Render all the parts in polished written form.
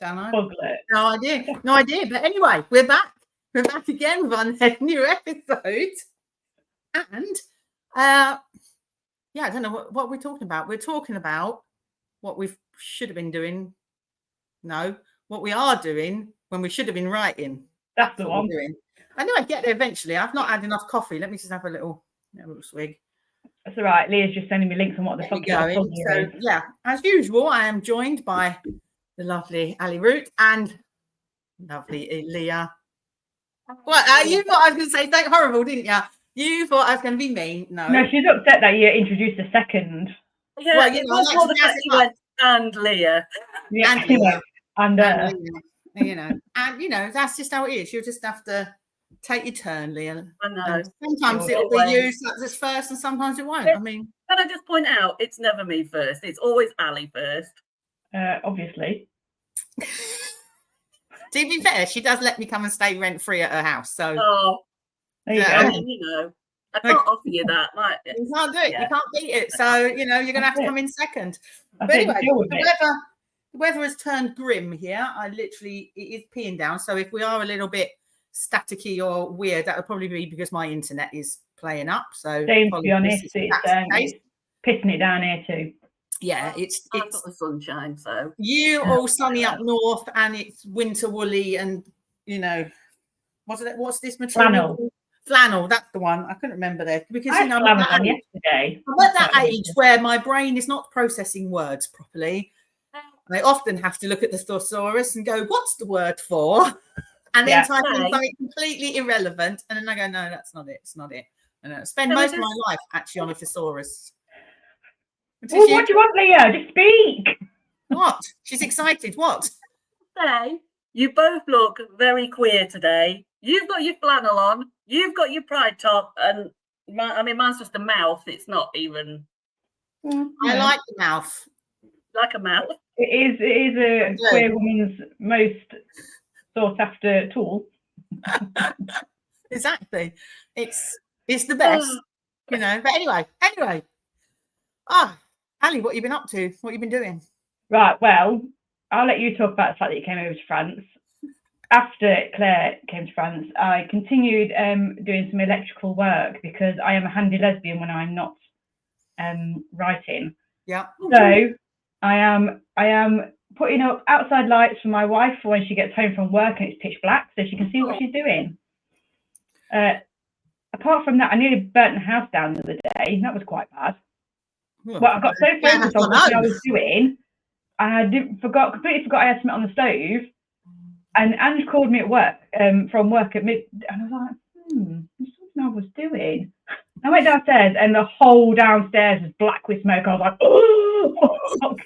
Don't know. Fuglet. No idea. But anyway, we're back. We're back again with a new episode. And I don't know what we're talking about. We're talking about what we should have been doing. No, what we are doing when we should have been writing. That's the one. I know I get there eventually. I've not had enough coffee. Let me just have a little swig. That's all right. Leah's just sending me links on what the fuck you're going. So, yeah, as usual, I am joined by the lovely Ali Root and lovely Leah. What? You thought I was going to say something horrible, didn't you? You thought I was going to be mean. No, she's upset that you introduced a second. Yeah, well, it was more the fact you went, and Leah. Yeah, and Leah. And Leah. That's just how it is. You'll just have to take your turn, Leah. I know. Sometimes it'll be you as first, and sometimes it won't. I mean, can I just point out, it's never me first. It's always Ali first. Obviously. To be fair, she does let me come and stay rent free at her house. So, there you go. I mean, I can't offer you that. Like, you can't do it. Yeah. You can't beat it. So, you're going to have to come in second. But anyway, the weather has turned grim here. It is peeing down. So if we are a little bit staticky or weird, that would probably be because my internet is playing up. So, to be honest, it's pissing it down here too. Yeah, it's got the sunshine. So you all sunny up north, and it's winter woolly, and what's this material? Flannel, that's the one. I couldn't remember that because I'm yesterday. I'm at that age where my brain is not processing words properly. I often have to look at the thesaurus and go, "What's the word for?" And then type in something completely irrelevant, and then I go, "No, that's not it. It's not it." And I spend most of my life actually on a thesaurus. Well, what do you want, Leah? Just speak. What? She's excited. What? Say, you both look very queer today. You've got your flannel on. You've got your pride top, and mine's just a mouth. It's not even. I like the mouth. Like a mouth. It is a queer woman's most sought after tool. Exactly. It's the best, But anyway. Ali, what have you been up to? What have you been doing? Right, well, I'll let you talk about the fact that you came over to France. After Claire came to France, I continued doing some electrical work because I am a handy lesbian when I'm not writing. Yeah. So I am putting up outside lights for my wife for when she gets home from work and it's pitch black so she can see what she's doing. Apart from that, I nearly burnt the house down the other day. That was quite bad. Well, I got so focused on what I was doing, and I completely forgot I had something on the stove. And Ange called me at work, from work at mid, and I was like, there's something I was doing. I went downstairs, and the whole downstairs was black with smoke. I was like, oh!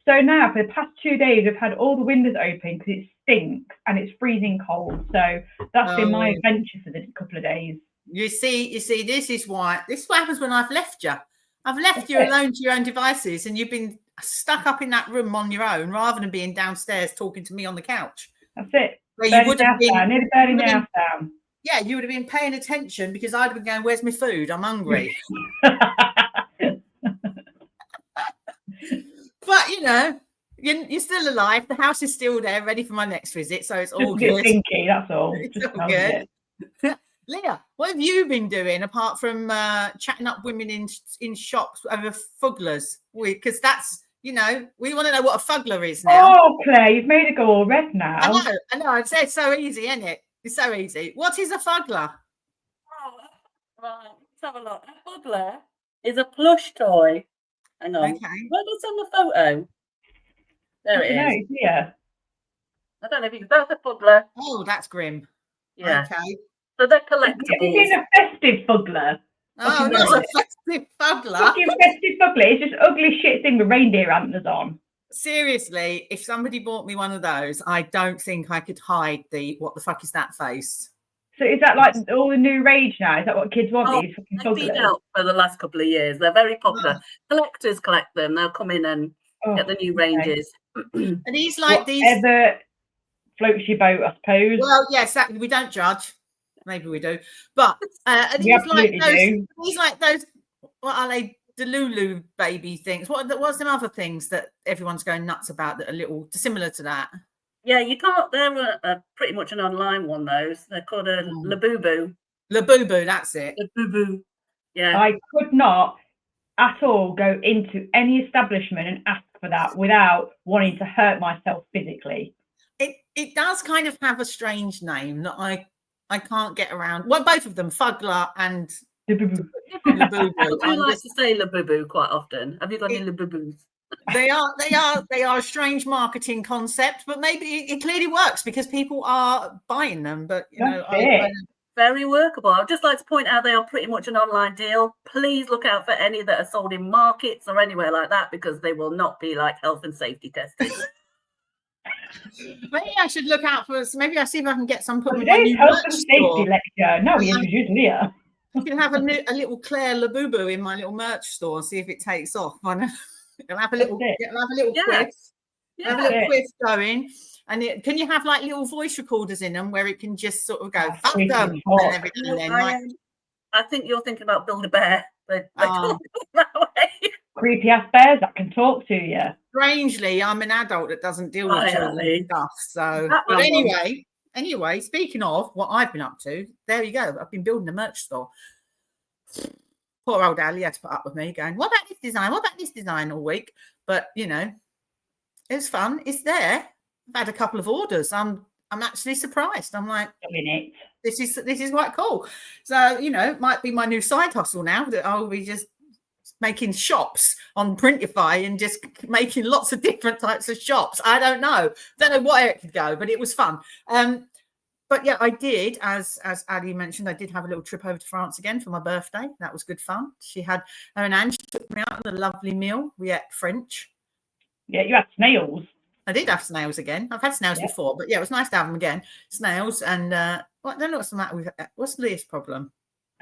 So now, for the past 2 days, I've had all the windows open because it stinks and it's freezing cold. So that's been my adventure for the couple of days. You see, this is what happens when I've left you. I've left you alone to your own devices, and you've been stuck up in that room on your own rather than being downstairs talking to me on the couch. That's it. Where you would have been nearly burning the house down. Yeah, you would have been paying attention because I'd have been going, "Where's my food? I'm hungry." But you're still alive. The house is still there, ready for my next visit, so it's all good. Stinky, that's all. It's all good. Leah, what have you been doing apart from chatting up women in shops over fugglers? Because that's, we want to know what a fuggler is now. Oh, Claire, you've made it go all red now. I know. It's so easy, isn't it? It's so easy. What is a fuggler? Oh, right. Let's have a look. A fuggler is a plush toy. Hang on. Okay. What's on the photo? There it is. Yeah. I don't know if you can. That's a fuggler. Oh, that's grim. Yeah. Okay. So they're collectibles. It's a festive fuggler. Oh, that's a festive fuggler. Fucking festive fuggler. It's just ugly shit thing with reindeer antlers on. Seriously, if somebody bought me one of those, I don't think I could hide the "what the fuck is that" face. So is that like all the new rage now? Is that what kids want? These fucking they've been out for the last couple of years. They're very popular. Collectors collect them. They'll come in and get the new ranges. And he's like whatever floats your boat, I suppose. Well, yeah, exactly. We don't judge. Maybe we do, but and he's like those. What are they? Delulu baby things. What's some other things that everyone's going nuts about that are little similar to that? Yeah, you can't. They're pretty much an online one. Those they're called a Labubu. Labubu, that's it. Labubu. Yeah. I could not at all go into any establishment and ask for that without wanting to hurt myself physically. It does kind of have a strange name that I can't get around. Well, both of them, Fugler and Labubu. Labubu. I like to say Labubu quite often. Have you got any Labubus? They are a strange marketing concept, but maybe it clearly works because people are buying them. But you know, very workable. I'd just like to point out they are pretty much an online deal. Please look out for any that are sold in markets or anywhere like that because they will not be like health and safety tested. Maybe I should look out for. Maybe I see if I can get some. Today's health and safety lecture. No, we introduced Leah. I can have a little Claire Labubu in my little merch store and see if it takes off. I'll have a little quiz. Have a little quiz going. And can you have like little voice recorders in them where it can just sort of go fuck them and everything? Then, I think you're thinking about Build-A-Bear. They can't go that way. Creepy ass bears that can talk to you. Strangely, I'm an adult that doesn't deal with children stuff. So, but anyway, speaking of what I've been up to, there you go. I've been building a merch store. Poor old Ali had to put up with me going, what about this design? What about this design all week? But you know, it's fun. It's there. I've had a couple of orders. I'm actually surprised. I'm like, this is quite cool. So, you know, it might be my new side hustle now that I'll be just making shops on Printify and just making lots of different types of shops. I don't know where it could go, but it was fun. But yeah, I did, as Ali mentioned, I did have a little trip over to France again for my birthday. That was good fun. Her and Ange took me out on a lovely meal. We ate French. Yeah, you had snails. I did have snails again. I've had snails before, but yeah, it was nice to have them again. Snails and I don't know what's the matter with what's Leah's problem?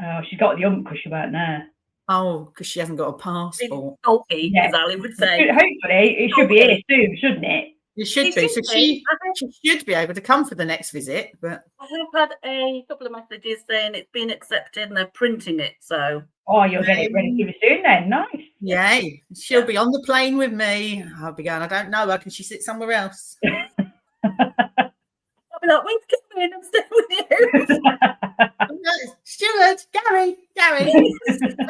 Oh, she got the ump because she weren't there. Oh, because she hasn't got a passport. As Ali would say. Hopefully, it should be here soon, shouldn't it? It should be. So she should be able to come for the next visit. But I have had a couple of messages saying it's been accepted and they're printing it. So you'll get it ready to soon then. Nice. Yay. She'll be on the plane with me. I'll be going, I don't know her. Can she sit somewhere else? I'll be like, wait, come in, I'm staying with you. Stuart, Gary. I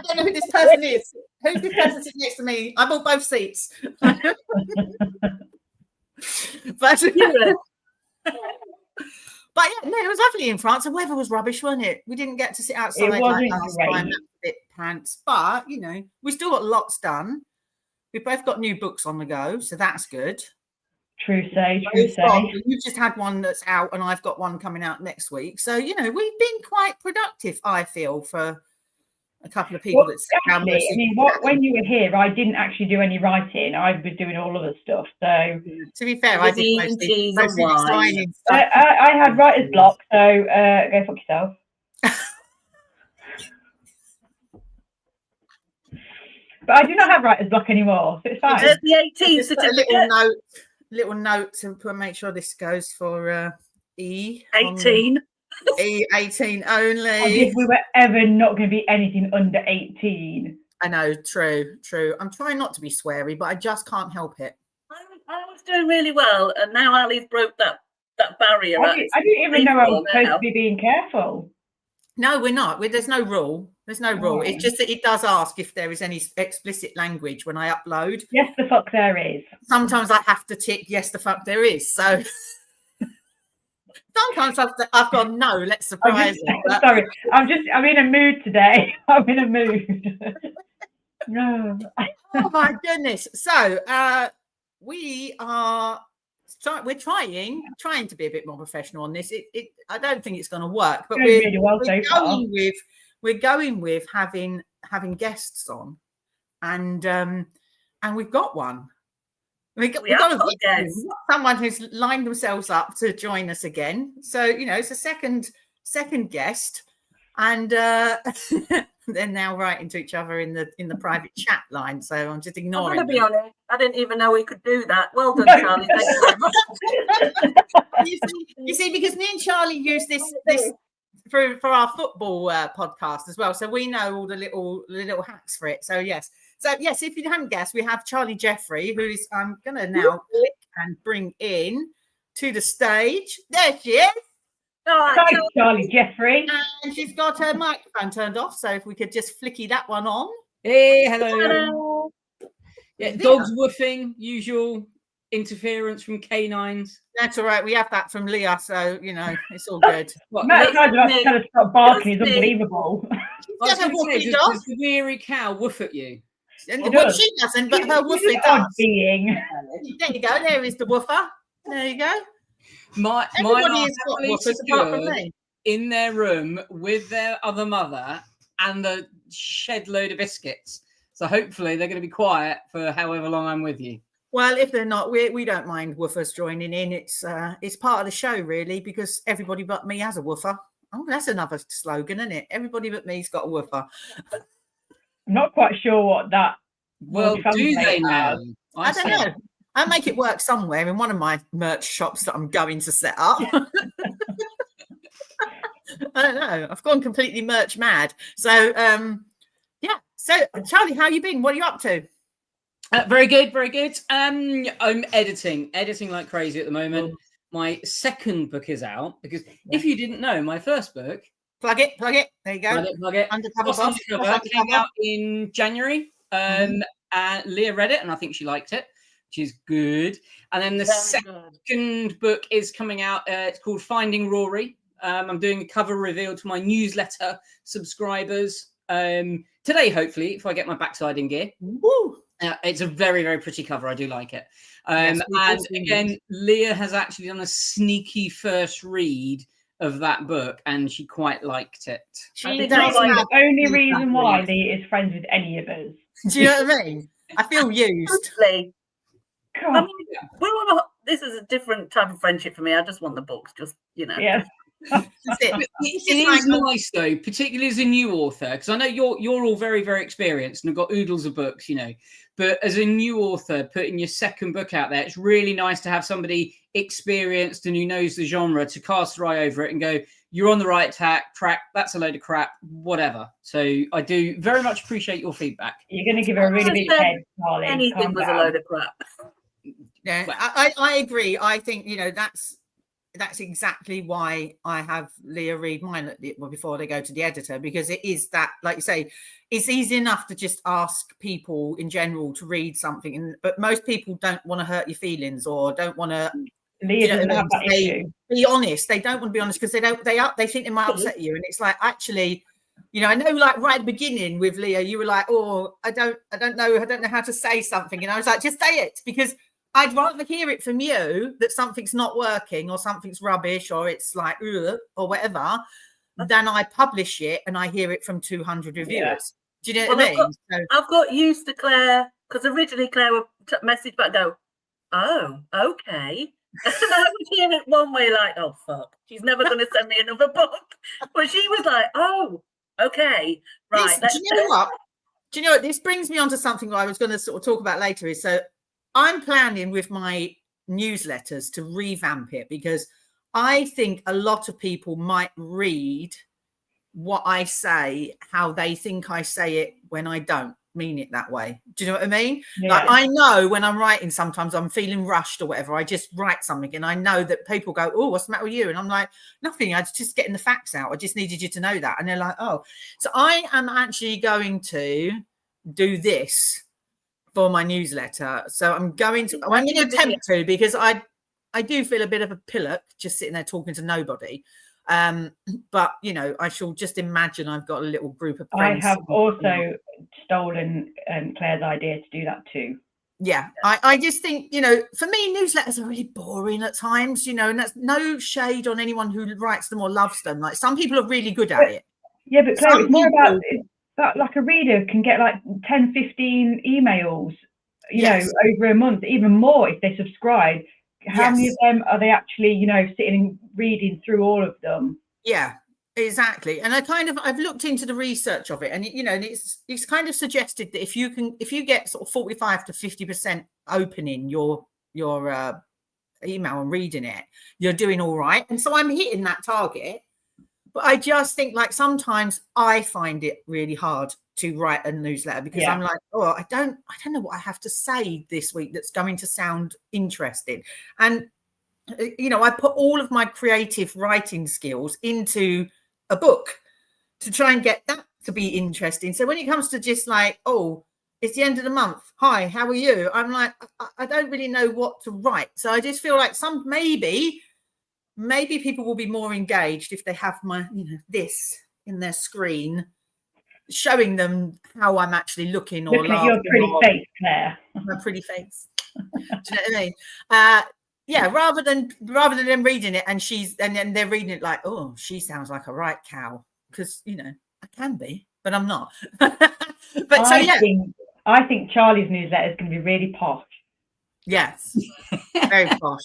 don't know who this person is. Who's this person sitting next to me? I bought both seats. But yeah, no, it was lovely in France. The weather was rubbish, wasn't it? We didn't get to sit outside like last time. That's a bit pants, but you know, we still got lots done. We've both got new books on the go, so that's good. True say. You've just had one that's out, and I've got one coming out next week. So you know, we've been quite productive, I feel, for a couple of people when you were here, I didn't actually do any writing. I was doing all other stuff. So to be fair, I did mostly signing stuff. I had writer's block, so go fuck yourself. But I do not have writer's block anymore, so it's fine. There's the 18 certificate. Little note to make sure this goes for E. 18. E18 only. As if we were ever not going to be anything under 18. I know, true. I'm trying not to be sweary, but I just can't help it. I was doing really well, and now Ali's broke that barrier. I didn't even know I was supposed to be being careful. No, we're not. There's no rule. It's just that it does ask if there is any explicit language when I upload. Yes, the fuck there is. Sometimes I have to tick yes, the fuck there is. So sometimes I've gone, no, let's surprise them. Sorry, I'm in a mood today. I'm in a mood. No. Oh my goodness. So we're trying to be a bit more professional on this. I don't think it's going to work, but we're going with having guests on, and we've got one. We got someone who's lined themselves up to join us again. So you know, it's a second guest, and they're now writing to each other in the private chat line. So I'm just ignoring. I'm going to be honest. I didn't even know we could do that. Well done, Charlie. Thank you very much. You see, because me and Charlie use this for our football podcast as well, so we know all the little hacks for it. So yes, if you hadn't guessed, we have Charlie Geoffrey, who is I'm going to now click and bring in. to the stage. There she is. Hi, Charlie Geoffrey. And she's got her microphone turned off, so if we could just flicky that one on. Hey, hello. Yeah, Leah. dogs woofing, usual interference from canines. That's all right. We have that from Leah, so it's all good. Matt tried to tell us to stop barking. It's unbelievable. She's got a woofy dog. Does the weary cow woof at you? Well, she doesn't, but her woofy does. Being. There you go. There is the woofer. There you go. Everybody has got woofers apart from me. In their room with their other mother and a shed load of biscuits. So hopefully they're going to be quiet for however long I'm with you. Well, if they're not, we don't mind woofers joining in. It's part of the show, really, because everybody but me has a woofer. Oh, that's another slogan, isn't it? Everybody but me's got a woofer. I'm not quite sure what that. Well, do they now? I don't know. I'll make it work somewhere in one of my merch shops that I'm going to set up. I don't know. I've gone completely merch mad. So, yeah. So, Charlie, how you been? What are you up to? Very good, very good. I'm editing like crazy at the moment. My second book is out because if you didn't know, my first book. Plug it. There you go. Plug it. Undercover came out in January. Leah read it and I think she liked it, which is good. And then the second book is coming out. It's called Finding Rory. I'm doing a cover reveal to my newsletter subscribers today, hopefully, if I get my backside in gear. Woo! It's a very, very pretty cover. I do like it. And again, Leah has actually done a sneaky first read of that book, and she quite liked it. She does. The only reason why Leah is friends with any of us. Do you know what I mean? I feel used. I mean, this is a different type of friendship for me. I just want the books, Yeah. It is nice though, particularly as a new author, because I know you're all very, very experienced and have got oodles of books, but as a new author putting your second book out there, it's really nice to have somebody experienced and who knows the genre to cast their eye over it and go, you're on the right track, that's a load of crap, whatever. So I do very much appreciate your feedback. You're going to give her a really big head, Charlie. Anything was a load of crap. Yeah, I agree. I think that's exactly why I have Leah read mine before they go to the editor, because it is that, like you say, it's easy enough to just ask people in general to read something, but most people don't want to hurt your feelings or don't want to. Leah doesn't have that issue. Be honest. They don't want to be honest because they think it might upset you, and it's like, actually, I know, like right at the beginning with Leah, you were like, oh, I don't know how to say something, and I was like, just say it, because I'd rather hear it from you that something's not working or something's rubbish or it's like or whatever than I publish it and I hear it from 200 reviewers. Yeah. Do you know what I mean? I've got used to Claire, because originally Claire would message back, go, oh, okay. And I would hear it one way, like, oh, fuck, she's never going to send me another book. But she was like, oh, okay, right. Do you know what? Do you know what? This brings me on to something I was going to sort of talk about later. Is so I'm planning with my newsletters to revamp it, because I think a lot of people might read what I say how they think I say it when I don't mean it that way. Do you know what I mean? Yeah. Like, I know when I'm writing, sometimes I'm feeling rushed or whatever, I just write something and I know that people go, oh, what's the matter with you? And I'm like, nothing, I was just getting the facts out. I just needed you to know that. And they're like, oh. So I am actually going to do this for my newsletter. So I'm going to attempt to, because I do feel a bit of a pillock just sitting there talking to nobody. But I shall just imagine I've got a little group of friends. I have also stolen Claire's idea to do that too. Yeah, I just think, for me, newsletters are really boring at times, and that's no shade on anyone who writes them or loves them. Like, some people are really good at it. Yeah, but Claire, it's more about that, like a reader can get like 10, 15 emails, over a month, even more if they subscribe. How many of them are they actually, sitting and reading through all of them? Yeah, exactly. And I've looked into the research of it, and and it's kind of suggested that if you get sort of 45 to 50% opening your email and reading it, you're doing all right. And so I'm hitting that target. But I just think, like, sometimes I find it really hard to write a newsletter, because I'm like, oh, I don't know what I have to say this week that's going to sound interesting. And I put all of my creative writing skills into a book to try and get that to be interesting. So when it comes to just like, oh, it's the end of the month, hi, how are you? I'm like, I don't really know what to write. So I just feel like maybe people will be more engaged if they have my, this in their screen, showing them how I'm actually looking or looking at your pretty face, Claire. My pretty face. Do you know what I mean? Yeah, rather than them reading it and then they're reading it like, oh, she sounds like a right cow, because I can be, but I'm not. But I think Charlie's newsletter is going to be really posh. Yes, very posh.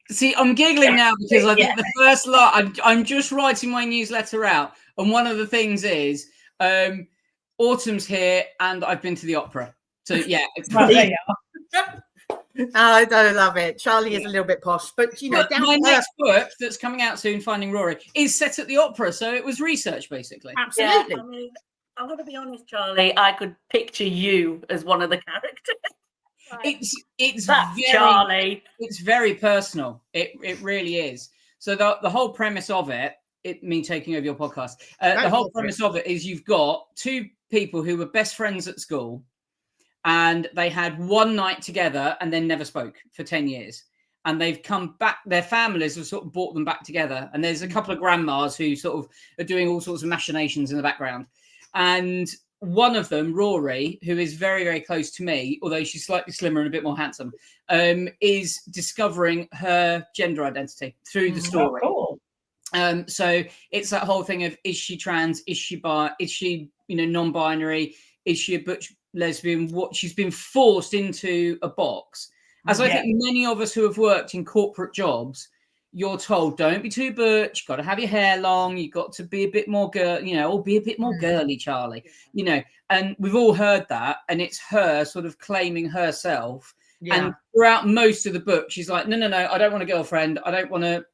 See, I'm giggling now because I think the first lot, I'm just writing my newsletter out, and one of the things is autumn's here and I've been to the opera. So yeah, there you are. I don't love it. Charlie is a little bit posh, but my next book that's coming out soon, Finding Rory, is set at the opera, so it was research basically. Absolutely. Yeah, I mean, I'm going to be honest, Charlie. I could picture you as one of the characters. It's That's very, Charlie. It's very personal. It really is. So the whole premise of it, me taking over your podcast, the whole premise of it is you've got two people who were best friends at school, and they had one night together and then never spoke for 10 years. And they've come back, their families have sort of brought them back together. And there's a couple of grandmas who sort of are doing all sorts of machinations in the background. And one of them, Rory, who is very, very close to me, although she's slightly slimmer and a bit more handsome, is discovering her gender identity through the story. Oh, cool. So it's that whole thing of, is she trans? Is she bi? Is she, non-binary? Is she a butch lesbian? What, she's been forced into a box. As I think many of us who have worked in corporate jobs, you're told, don't be too butch, you've got to have your hair long, you've got to be a bit more or be a bit more girly, Charlie, and we've all heard that, and it's her sort of claiming herself. And throughout most of the book, she's like, no, I don't want a girlfriend, I don't want to,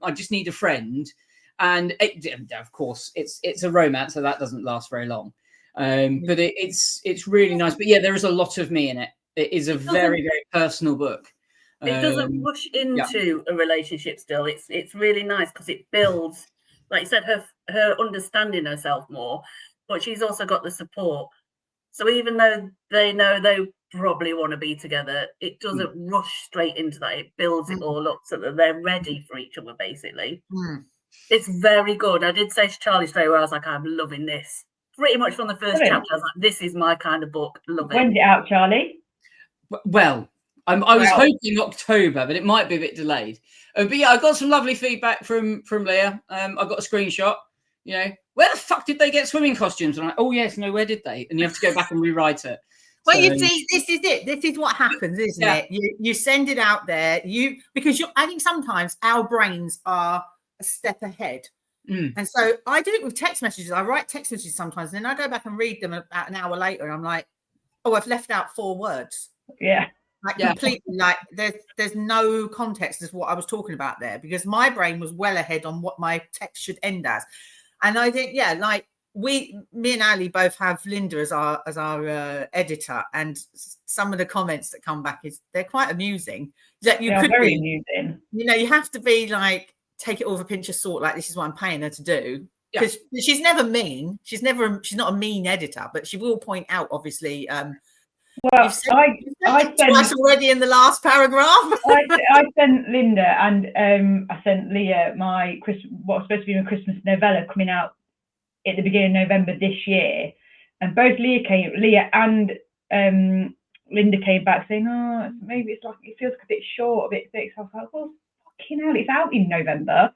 I just need a friend. And of course it's a romance, so that doesn't last very long. But it's really nice. But yeah, there is a lot of me in it. It is a very, very personal book. It doesn't push into a relationship still. It's really nice because it builds, like you said, her understanding herself more, but she's also got the support. So even though they know they probably want to be together, it doesn't rush straight into that. It builds it all up so that they're ready for each other, basically. It's very good. I did say to Charlie straight away, I was like, I'm loving this. Pretty much from the first chapter, I was like, this is my kind of book. Love it. When's it out, Charlie? Well, I was hoping October, but it might be a bit delayed. But yeah, I got some lovely feedback from Leah. I got a screenshot. Where the fuck did they get swimming costumes? And I'm like, oh yes, no, where did they? And you have to go back and rewrite it. Well, you see, this is it. This is what happens, isn't it? You send it out there. Because I think sometimes our brains are a step ahead. And so I do it with text messages. I write text messages sometimes, and then I go back and read them about an hour later, and I'm like, oh, I've left out 4 words. Yeah. Completely, like there's no context as what I was talking about there, because my brain was well ahead on what my text should end as. And I think, me and Ali both have Linda as our editor, and some of the comments that come back they're quite amusing. That very amusing. You have to be like, take it all with a pinch of salt, like this is what I'm paying her to do. Because she's never mean. She's not a mean editor, but she will point out, obviously. Well, I sent twice already in the last paragraph. I sent Linda and I sent Leah my what's supposed to be my Christmas novella coming out at the beginning of November this year, and both Leah and Linda came back saying, "Oh, maybe it feels like a bit short, a bit thick." So I was like, "Well, fucking hell, it's out in November."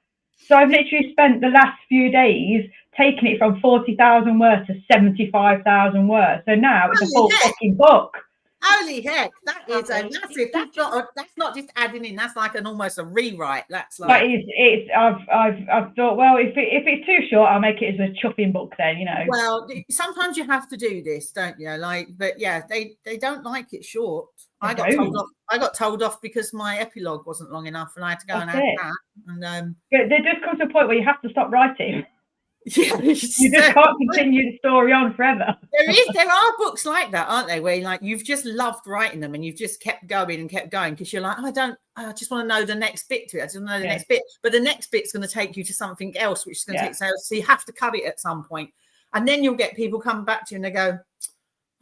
So I've literally spent the last few days taking it from 40,000 words to 75,000 words. So now it's a full fucking book. Holy heck, that is a massive. That's not just adding in. That's like almost a rewrite. That's like. But I've thought, well, if it's too short, I'll make it as a chuffing book then. Well, sometimes you have to do this, don't you? But yeah, they don't like it short. I got told off because my epilogue wasn't long enough, and I had to go and add that. And there just comes to a point where you have to stop writing. Yeah, You just can't continue the story on forever. There are books like that, aren't they? Where like you've just loved writing them and you've just kept going because you're like, I just want to know the next bit to it. I just want to know the next bit. But the next bit's going to take you to something else, which is going to take so you have to cut it at some point. And then you'll get people come back to you and they go,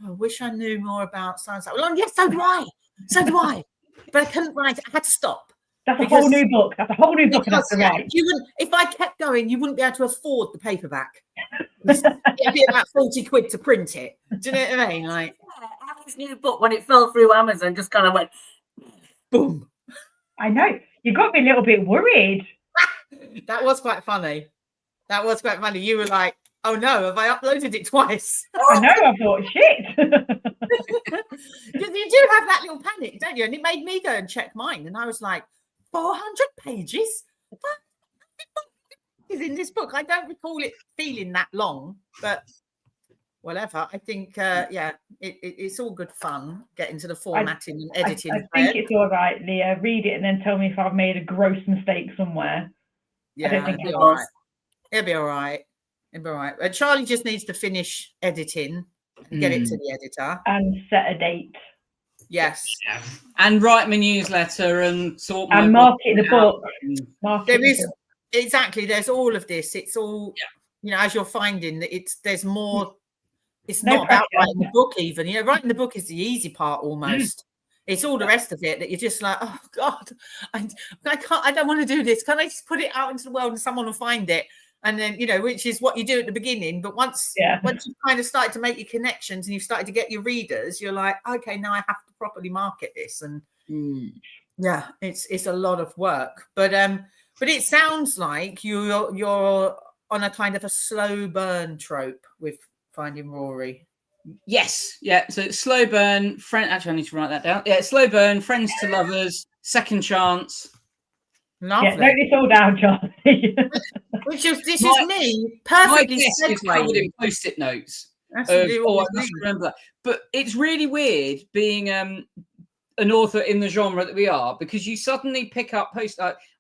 I wish I knew more about science. Well, yes, so do I. So do I. But I couldn't write it. I had to stop. That's a whole new book. That's a whole new book. Because, you wouldn't, if I kept going, you wouldn't be able to afford the paperback. It'd be about 40 quid to print it. Do you know what I mean? Like Ali's new book, when it fell through Amazon, just kind of went boom. I know. You got me a little bit worried. That was quite funny. You were like, oh no, have I uploaded it twice? I know, I thought, shit. You do have that little panic, don't you? And it made me go and check mine. And I was like, 400 pages? What is in this book? I don't recall it feeling that long, but whatever. I think, it's all good fun getting to the formatting and editing. I think it's all right, Leah. Read it and then tell me if I've made a gross mistake somewhere. Yeah, it'll be all right. It'll be all right. Charlie just needs to finish editing and get it to the editor. And set a date. Yes. Yeah. And write my newsletter and sort my market the book. Exactly. There's all of this. It's all, as you're finding that there's more. It's not about writing the book even. Writing the book is the easy part almost. It's all the rest of it that you're just like, oh God, I don't want to do this. Can I just put it out into the world and someone will find it? And then, which is what you do at the beginning. But once you've kind of started to make your connections and you've started to get your readers, you're like, okay, now I have to properly market this. And it's a lot of work. But it sounds like you're on a kind of a slow burn trope with Finding Rory. Yes. Yeah. So it's slow burn, actually I need to write that down. Yeah, slow burn, friends to lovers, second chance. Lovely. Yeah, note this all down, Charlie. This is me perfectly covered in post-it notes. I must remember that. But it's really weird being an author in the genre that we are, because you suddenly pick up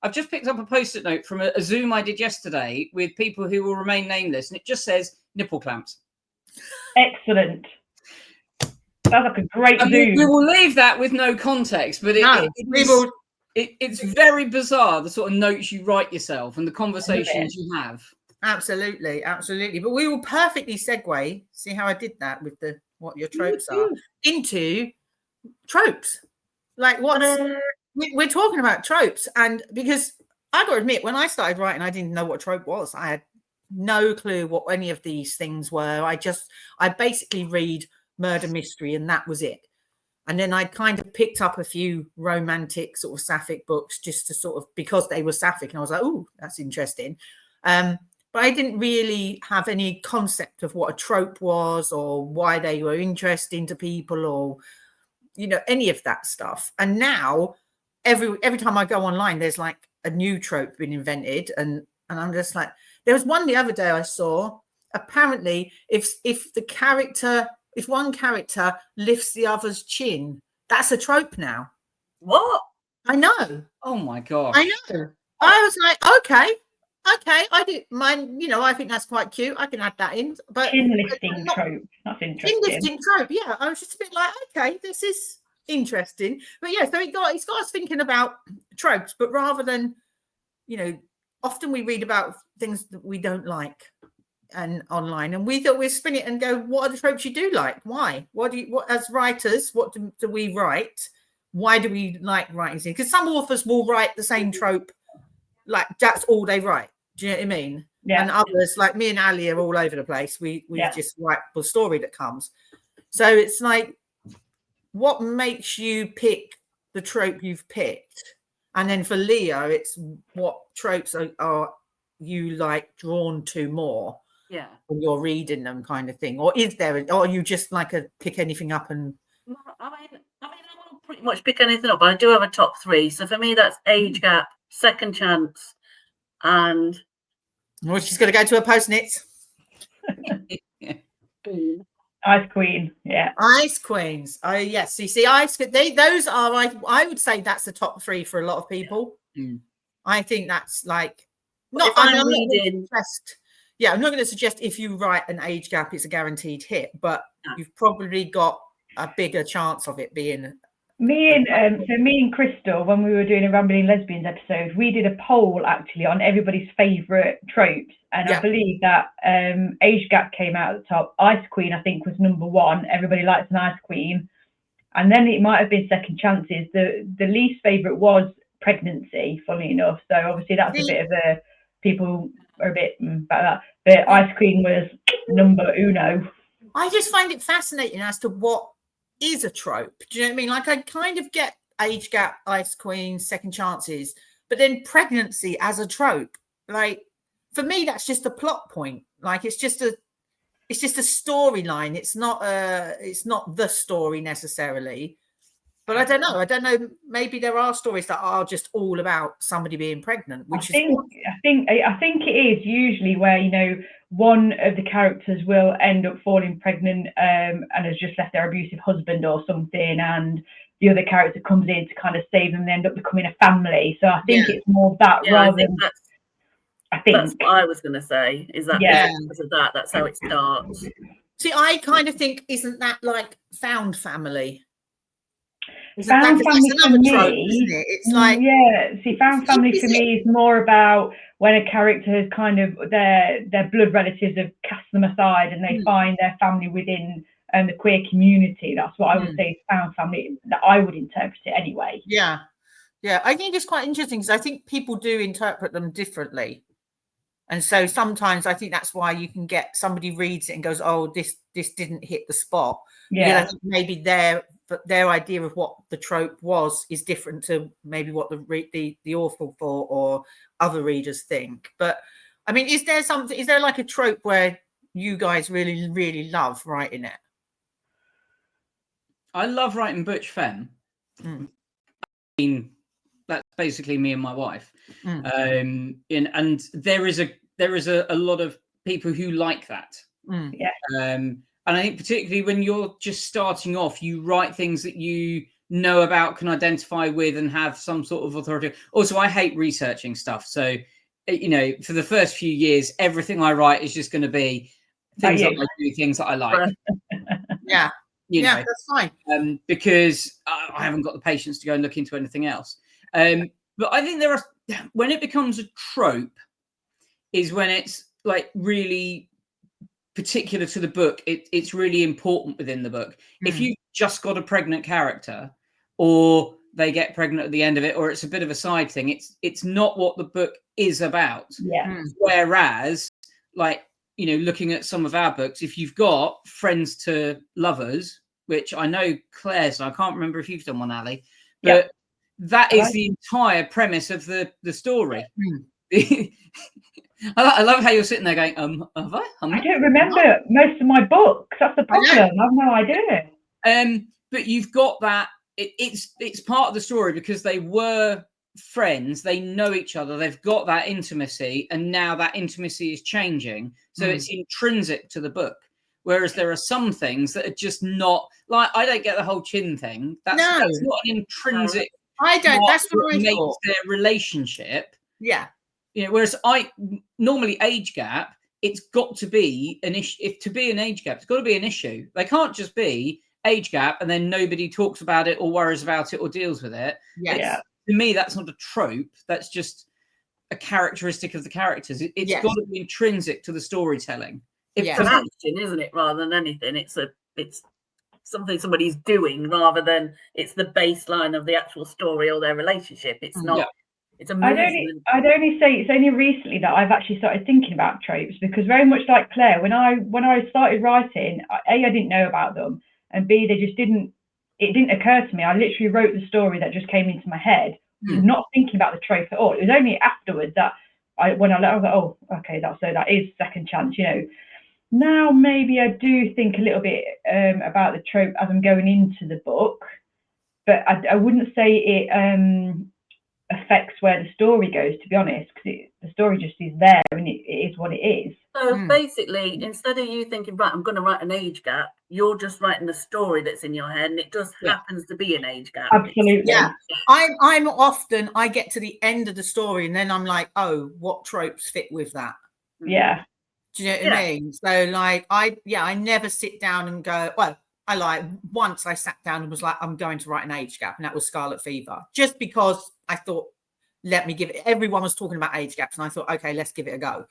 I've just picked up a post-it note from a Zoom I did yesterday with people who will remain nameless, and it just says nipple clamps. Excellent. That's like a great Zoom. We will leave that with no context, but it's very bizarre, the sort of notes you write yourself and the conversations you have. Absolutely. But we will perfectly segue, see how I did that with what your tropes are, into tropes. Like we're talking about tropes. And because I got to admit, when I started writing, I didn't know what a trope was. I had no clue what any of these things were. I basically read murder mystery and that was it. And then I kind of picked up a few romantic sort of sapphic books just to sort of, because they were sapphic, and I was like, oh, that's interesting. But I didn't really have any concept of what a trope was or why they were interesting to people or, any of that stuff. And now every time I go online, there's like a new trope been invented. And I'm just like, there was one the other day I saw, apparently if one character lifts the other's chin, that's a trope now. What? I know. Oh my God. I know. I was like, okay. I do mine, I think that's quite cute. I can add that in. But chin lifting trope. That's interesting. Chin lifting trope, yeah. I was just a bit like, okay, this is interesting. But yeah, so it's got us thinking about tropes, but rather than, often we read about things that we don't like and online, and we thought we'd spin it and go, what are the tropes you do like? Why? What as writers, what do we write? Why do we like writing things? Because some authors will write the same trope, like that's all they write. Do you know what I mean? Yeah. And others, like me and Ali, are all over the place. We just write the story that comes. So it's like, what makes you pick the trope you've picked? And then for Leah, it's what tropes are you like drawn to more? Yeah, when you're reading them, kind of thing. Or is there? Or are you just like a pick anything up and? I mean, I won't pretty much pick anything up, but I do have a top three. So for me, that's age gap, second chance, and. Well, she's going to go to her post-its. Ice Queen, yeah. Ice Queens. Oh, yes. You see, those are, I would say that's the top three for a lot of people. I think that's like, I'm not impressed. yeah, I'm not going to suggest if you write an age gap, it's a guaranteed hit, but you've probably got a bigger chance of it being. Me and Crystal, when we were doing a Rambling Lesbians episode, we did a poll actually on everybody's favourite tropes, and I believe that age gap came out at the top. Ice Queen, I think, was number 1. Everybody likes an Ice Queen, and then it might have been Second Chances. The least favourite was pregnancy, funnily enough. So obviously that's a bit of a, people are a bit about that, but Ice Queen was number 1. I just find it fascinating as to what is a trope. Do you know what I mean? Like, I kind of get age gap, Ice Queen, Second Chances, but then pregnancy as a trope, like, for me, that's just a plot point. Like, it's just a storyline. It's not the story necessarily. But I don't know. Maybe there are stories that are just all about somebody being pregnant. I think it is usually where, you know, one of the characters will end up falling pregnant and has just left their abusive husband or something, and the other character comes in to kind of save them and they end up becoming a family. So I think it's more that rather than. I think that's what I was going to say. Is that because of that? That's how it starts. See, I kind of think, isn't that like found family? Found family for me, trope, isn't it? It's like, found family for me is more about when a character has kind of their blood relatives have cast them aside and they find their family within the queer community. That's what I would say is found family, that I would interpret it anyway. Yeah, I think it's quite interesting because I think people do interpret them differently, and so sometimes I think that's why you can get somebody reads it and goes, "Oh, this didn't hit the spot." Yeah, I think maybe their idea of what the trope was is different to maybe what the author thought or other readers think. But I mean, is there like a trope where you guys really, really love writing it? I love writing butch femme. I mean, that's basically me and my wife. And there is a lot of people who like that. And I think particularly when you're just starting off, you write things that you know about, can identify with, and have some sort of authority. Also, I hate researching stuff. So, you know, for the first few years, everything I write is just going to be things that I do, things that I like. You know, that's fine. Because I haven't got the patience to go and look into anything else. But I think when it becomes a trope is when it's like really particular to the book. It's really important within the book. If you just got a pregnant character, or they get pregnant at the end of it, or it's a bit of a side thing, it's not what the book is about. Whereas, like, you know, looking at some of our books, if you've got friends to lovers, which I know Claire's, I can't remember if you've done one, Ali, but that is the entire premise of the story. I love how you're sitting there going, have I? I don't remember most of my books. That's the problem. I have no idea. But you've got that. It's part of the story because they were friends. They know each other. They've got that intimacy, and now that intimacy is changing. So it's intrinsic to the book. Whereas there are some things that are just not, like, I don't get the whole chin thing. That's not an intrinsic. I don't. That's what I makes thought. Their relationship. Yeah. You know, whereas I normally age gap, it's got to be an issue. If to be an age gap, it's got to be an issue. They can't just be age gap and then nobody talks about it or worries about it or deals with it. To me, that's not a trope. That's just a characteristic of the characters. It's got to be intrinsic to the storytelling. It's an action, isn't it? Rather than anything, it's something somebody's doing rather than it's the baseline of the actual story or their relationship. It's not. It's a movement. I'd only say it's only recently that I've actually started thinking about tropes, because very much like Claire, when I started writing, A, I didn't know about them, and B, it didn't occur to me. I literally wrote the story that just came into my head, not thinking about the trope at all. It was only afterwards that I was like, oh, okay, that is Second Chance, you know. Now maybe I do think a little bit about the trope as I'm going into the book, but I wouldn't say it affects where the story goes, to be honest, because the story just is there and it is what it is. So basically, instead of you thinking, right, I'm going to write an age gap, you're just writing a story that's in your head, and it just happens to be an age gap. Absolutely. Yeah. I'm often, I get to the end of the story and then I'm like, oh, what tropes fit with that? Yeah. Do you know what I mean? So like, I never sit down and go, well, once I sat down and was like, I'm going to write an age gap, and that was Scarlet Fever, just because I thought, let me give it. Everyone was talking about age gaps, and I thought, okay, let's give it a go.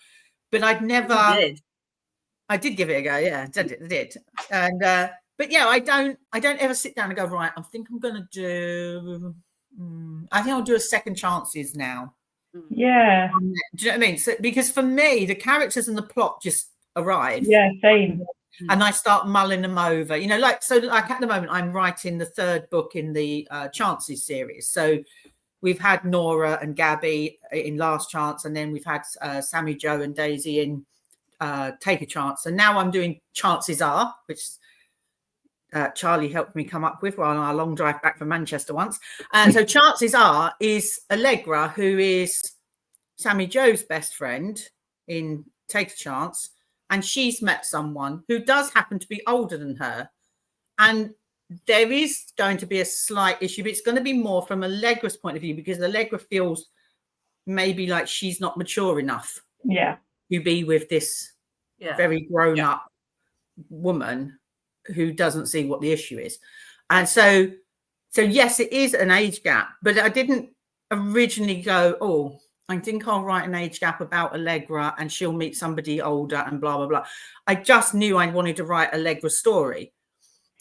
But I'd never. I did give it a go. Yeah, I did. And but yeah, I don't ever sit down and go, right, I think I'm going to do. I think I'll do a second chances now. Yeah. Do you know what I mean? So because for me, the characters and the plot just arrive. Yeah, same. And I start mulling them over, like at the moment I'm writing the third book in the Chances series. So we've had Nora and Gabby in Last Chance, and then we've had Sammy, Joe and Daisy in Take a Chance. And now I'm doing Chances Are, which Charlie helped me come up with on our long drive back from Manchester once. And so Chances Are is Allegra, who is Sammy Joe's best friend in Take a Chance. And she's met someone who does happen to be older than her. And there is going to be a slight issue, but it's going to be more from Allegra's point of view, because Allegra feels maybe like she's not mature enough to be with this very grown-up woman who doesn't see what the issue is. And so yes, it is an age gap, but I didn't originally go, I think I'll write an age gap about Allegra and she'll meet somebody older and blah, blah, blah. I just knew I wanted to write Allegra's story.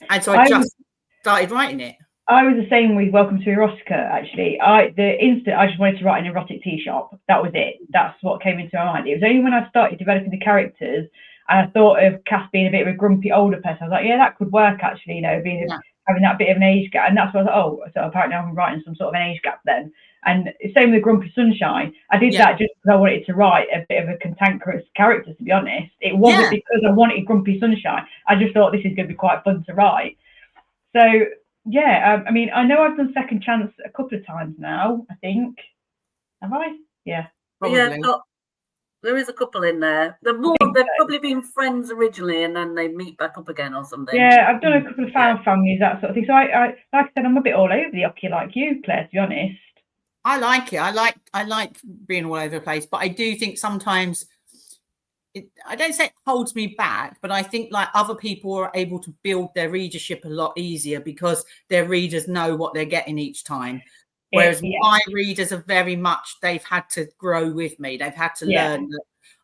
And so I just started writing it. I was the same with Welcome to Erotica, actually. The instant I just wanted to write an erotic tea shop, that was it. That's what came into my mind. It was only when I started developing the characters and I thought of Cass being a bit of a grumpy older person. I was like, yeah, that could work, actually, having that bit of an age gap. And that's what I was like, so apparently I'm writing some sort of an age gap then. And same with Grumpy Sunshine. I did that just because I wanted to write a bit of a cantankerous character, to be honest. It wasn't because I wanted Grumpy Sunshine. I just thought this is going to be quite fun to write. So, I mean, I know I've done Second Chance a couple of times now, I think. Have I? Yeah. Probably. Yeah, there is a couple in there. They've probably been friends originally and then they meet back up again or something. Yeah, I've done a couple of found families, that sort of thing. So I like I said, I'm a bit all over the ocky like you, Claire, to be honest. I like it. I like being all over the place, but I do think sometimes I don't say it holds me back, but I think like other people are able to build their readership a lot easier because their readers know what they're getting each time. Whereas my readers are very much, they've had to grow with me. They've had to learn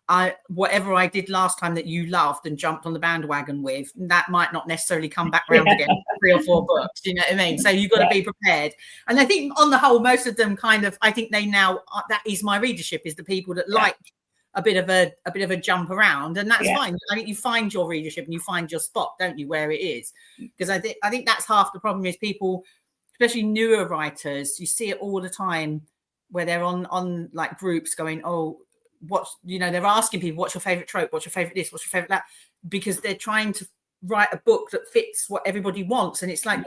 that whatever I did last time that you loved and jumped on the bandwagon with, that might not necessarily come back around again for 3 or 4 books. Do you know what I mean? So you've got to be prepared. And I think on the whole, most of them I think they now, that is my readership, is the people that like a bit of a jump around, and that's fine. I think you find your readership and you find your spot, don't you, where it is? Because I think that's half the problem is people, especially newer writers, you see it all the time where they're on like groups going, they're asking people, what's your favorite trope? What's your favorite this? What's your favorite that? Because they're trying to write a book that fits what everybody wants. And it's like,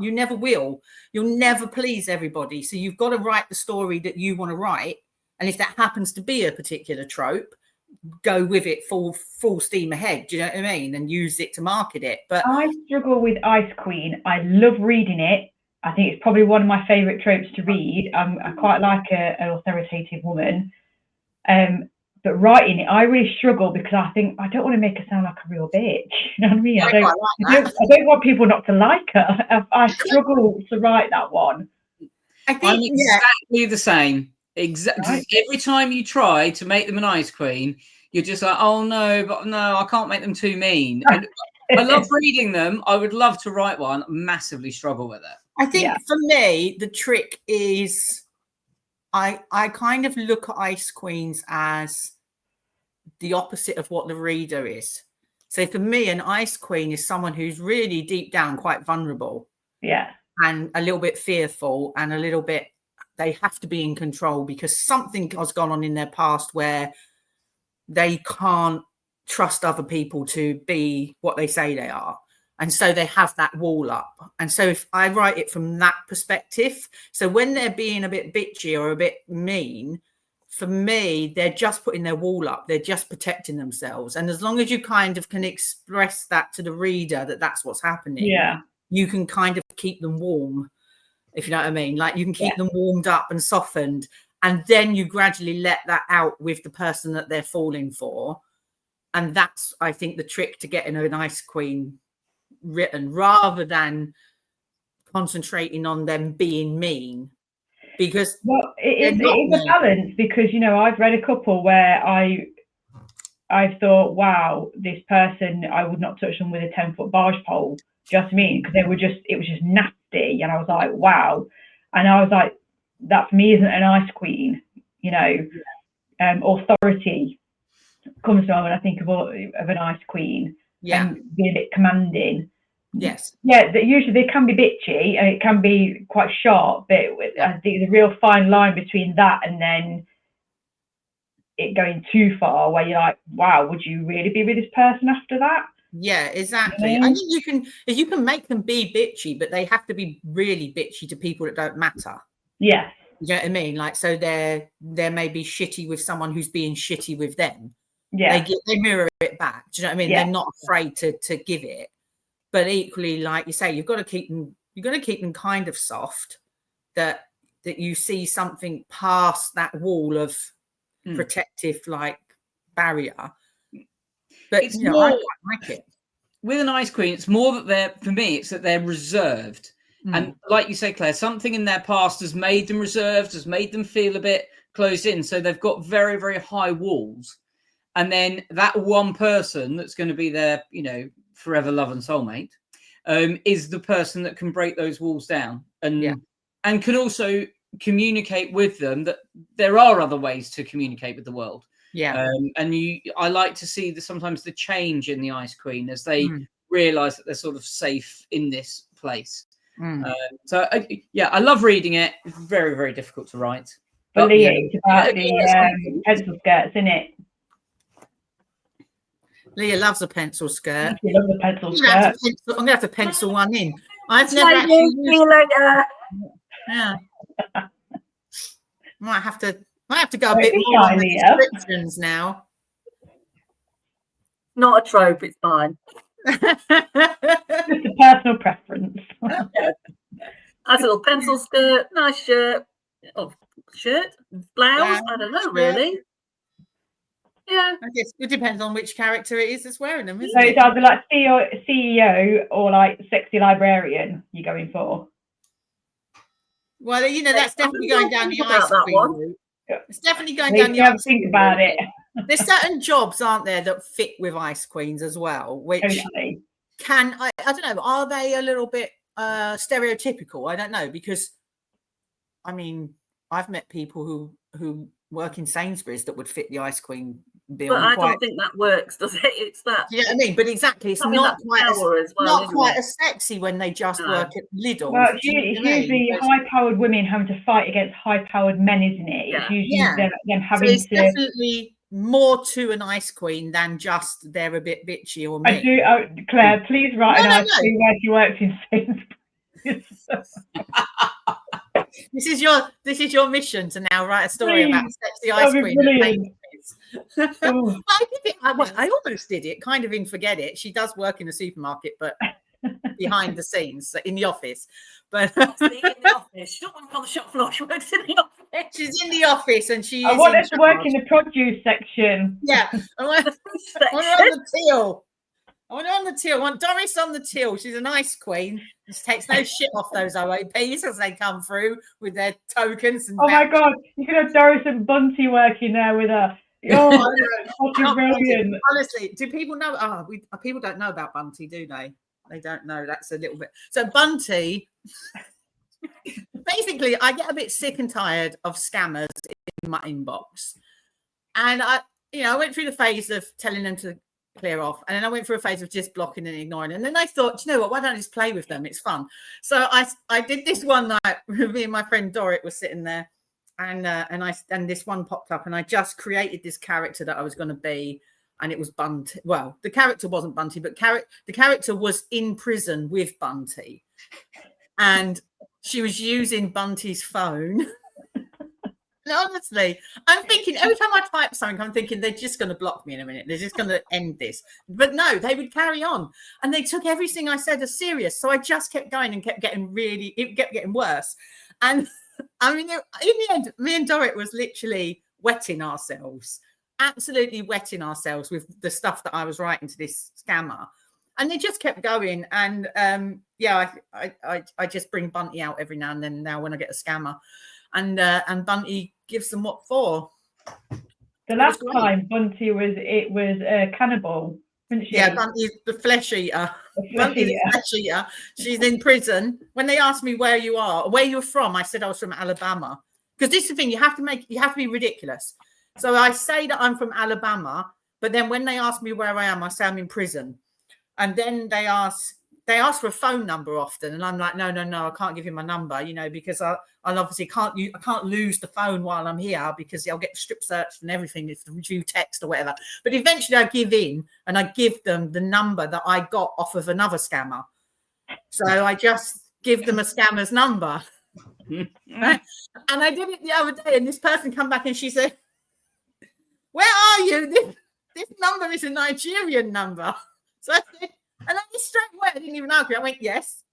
you never will. You'll never please everybody. So you've got to write the story that you want to write. And if that happens to be a particular trope, go with it full steam ahead. Do you know what I mean? And use it to market it. But I struggle with Ice Queen. I love reading it. I think it's probably one of my favourite tropes to read. I quite like an authoritative woman. But writing it, I really struggle because I think I don't want to make her sound like a real bitch. You know what I mean? I don't want people not to like her. I struggle to write that one. I think I'm exactly the same. Exactly. Right. Every time you try to make them an Ice Queen, you're just like, oh no, I can't make them too mean. And I love reading them. I would love to write one. Massively struggle with it. I think for me, the trick is I kind of look at Ice Queens as the opposite of what the reader is. So for me, an Ice Queen is someone who's really deep down quite vulnerable. Yeah. And a little bit fearful and a little bit, they have to be in control because something has gone on in their past where they can't trust other people to be what they say they are. And so they have that wall up. And so if I write it from that perspective, so when they're being a bit bitchy or a bit mean, for me, they're just putting their wall up. They're just protecting themselves. And as long as you kind of can express that to the reader, that that's what's happening, you can kind of keep them warm, if you know what I mean. Like you can keep them warmed up and softened. And then you gradually let that out with the person that they're falling for. And that's, I think, the trick to getting an ice queen written, rather than concentrating on them being mean. Because it is a balance, because, you know, I've read a couple where I've thought, wow, this person, I would not touch them with a 10-foot barge pole. Do you know what I mean? Because it was just nasty. And I was like, wow. And I was like, that for me isn't an ice queen, you know. Authority comes to mind when I think of an ice queen. Yeah. And being a bit commanding. Yes. Yeah, usually they can be bitchy and it can be quite sharp, but I think there's a real fine line between that and then it going too far, where you're like, wow, would you really be with this person after that? Yeah, exactly. I think you can make them be bitchy, but they have to be really bitchy to people that don't matter. Yeah. You know what I mean? Like, so they're maybe shitty with someone who's being shitty with them. Yeah. They mirror it back. Do you know what I mean? Yeah. They're not afraid to give it. But equally, like you say, you've got to keep them kind of soft, that you see something past that wall of protective, like, barrier. But it's you know, more, I quite like it. With an ice queen, it's more that they're reserved. And like you say, Claire, something in their past has made them reserved, has made them feel a bit closed in. So they've got very, very high walls. And then that one person that's going to be their, you know, forever love and soulmate, is the person that can break those walls down and can also communicate with them that there are other ways to communicate with the world. Yeah. I like to see sometimes the change in the Ice Queen as they realize that they're sort of safe in this place. I love reading it. It's very, very difficult to write. But Leah, it's about the pencil skirts, isn't it? Leah loves a pencil skirt. She loves a pencil skirt. I'm going to have to pencil one in. I've never actually used it. Yeah. Might have to go a bit more on the descriptions now. Not a trope, it's fine. Just a personal preference. Nice little pencil skirt, nice shirt. Oh, shirt? Blouse? I don't know, really. Yeah. I guess it depends on which character it is that's wearing them, isn't So it? it's either like CEO or like sexy librarian you're going for. Well, you know, that's definitely going down the ice cream route. It's definitely going down the ice cream think about it. There's certain jobs, aren't there, that fit with ice queens as well, which totally. I don't know, are they a little bit stereotypical? I don't know, because I mean, I've met people who work in Sainsbury's that would fit the ice queen bill. But I don't think that works, does it? It's that. You know what I mean? But exactly, it's not quite as sexy when they just work at Lidl. Well, it's usually high-powered women having to fight against high-powered men, isn't it? Yeah. It's usually them having it's definitely more to an ice queen than just they're a bit bitchy or mean. I do, Claire, please write an ice queen where she works in Sainsbury's. This is your mission to now write a story about sexy ice cream. I almost did it, kind of in Forget It. She does work in the supermarket, but behind the scenes, in the office. But in the office. She don't want to on the shop floor. She works in the office. She's in the office, and she. I want her to work in the produce section. Yeah, I want her on the till. I want her on the till. I want Doris on the till. She's an ice queen. She takes no shit off those OAPs as they come through with their tokens. And my God, you could have Doris and Bunty working there with her. Oh, that's brilliant. Honestly, do people know? People don't know about Bunty, do they? They don't know. That's a little bit. So Bunty, basically, I get a bit sick and tired of scammers in my inbox, and I went through the phase of telling them to clear off, and then I went through a phase of just blocking and ignoring, and then I thought, you know what? Why don't I just play with them? It's fun. So I did this one night. Me and my friend Dorrit was sitting there. And this one popped up, and I just created this character that I was going to be, and it was Bunty. Well, the character wasn't Bunty, but the character was in prison with Bunty, and she was using Bunty's phone. And honestly, I'm thinking every time I type something, I'm thinking they're just going to block me in a minute. They're just going to end this, but no, they would carry on, and they took everything I said as serious. So I just kept going and kept getting worse, and. I mean, in the end, me and Dorrit was literally wetting ourselves absolutely wetting ourselves with the stuff that I was writing to this scammer. And they just kept going. And I just bring Bunty out every now and then now when I get a scammer. And Bunty gives them what for. The last time Bunty was cannibal, wasn't she? Yeah, Bunty's the flesh eater. Bunty's the flesh eater. She's in prison. When they asked me where you're from, I said I was from Alabama. Because this is the thing, you have to be ridiculous. So I say that I'm from Alabama, but then when they ask me where I am, I say I'm in prison. And then they ask for a phone number often, and I'm like, no, I can't give you my number, because I obviously can't lose the phone while I'm here because I'll get strip searched and everything if you text or whatever. But eventually I give in and I give them the number that I got off of another scammer. So I just give them a scammer's number. Right? And I did it the other day, and this person come back and she said, "Where are you? This number is a Nigerian number." So I said, and I just straight away, I didn't even argue. I went, "Yes."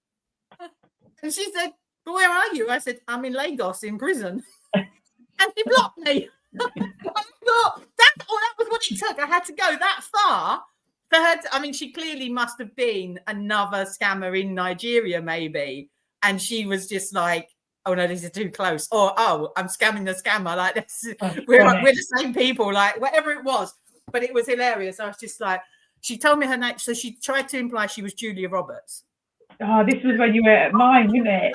And she said, "But where are you?" I said, "I'm in Lagos in prison." And she blocked me. I thought that was what it took. I had to go that far for her to, she clearly must have been another scammer in Nigeria, maybe. And she was just like, "Oh no, these are too close." Or, "Oh, I'm scamming the scammer." Like this, we're the same people, like whatever it was. But it was hilarious. I was just like, she told me her name, so she tried to imply she was Julia Roberts. Oh, this was when you were at mine, wasn't it?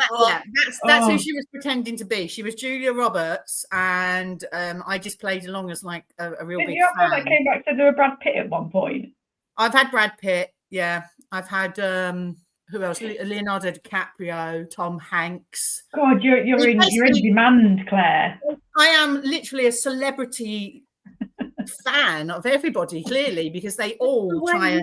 That's who she was pretending to be. She was Julia Roberts, and I just played along as like a real big fan. That came back to do Brad Pitt at one point. I've had Brad Pitt, yeah. I've had who else? Leonardo DiCaprio, Tom Hanks. God, you're in demand, Claire. I am literally a celebrity fan of everybody, clearly, because they all try and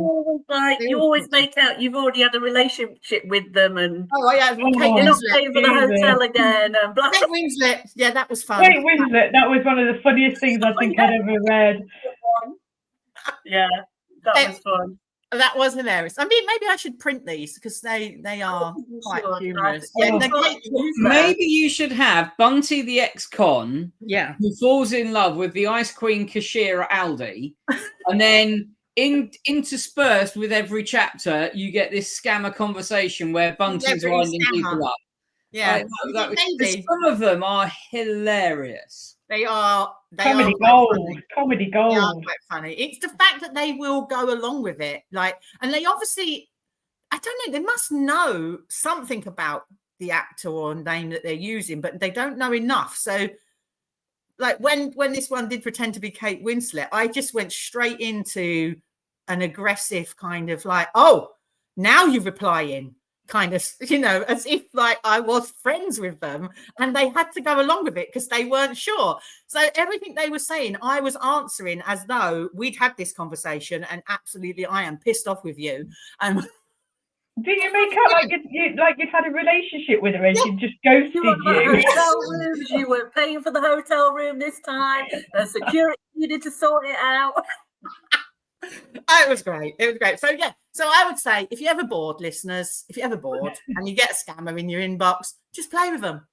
you always make out you've already had a relationship with them, and Kate Winslet, not paying for the hotel again, and blah. Kate Winslet, yeah, that was fun. Kate Winslet, that was one of the funniest things I think I'd ever read. Yeah, that was fun. That was hilarious. Maybe I should print these because they are quite humorous. Maybe you should have Bunty the ex-con, who falls in love with the ice queen cashier at Aldi, and then interspersed with every chapter, you get this scammer conversation where Bunty's winding people up. Yeah, some of them are hilarious. They are comedy gold. They are quite funny. It's the fact that they will go along with it, and they obviously, I don't know, they must know something about the actor or name that they're using, but they don't know enough. So, like when this one did pretend to be Kate Winslet, I just went straight into an aggressive kind of like, "Oh, now you're replying." Kind of, as if like I was friends with them, and they had to go along with it because they weren't sure. So everything they were saying, I was answering as though we'd had this conversation, and absolutely, I am pissed off with you. Did you make out like you'd had a relationship with her and she just ghosted you? Hotel rooms, you were paying for the hotel room this time. The security needed to sort it out. It was great. So I would say, if you're ever bored, listeners, and you get a scammer in your inbox, just play with them.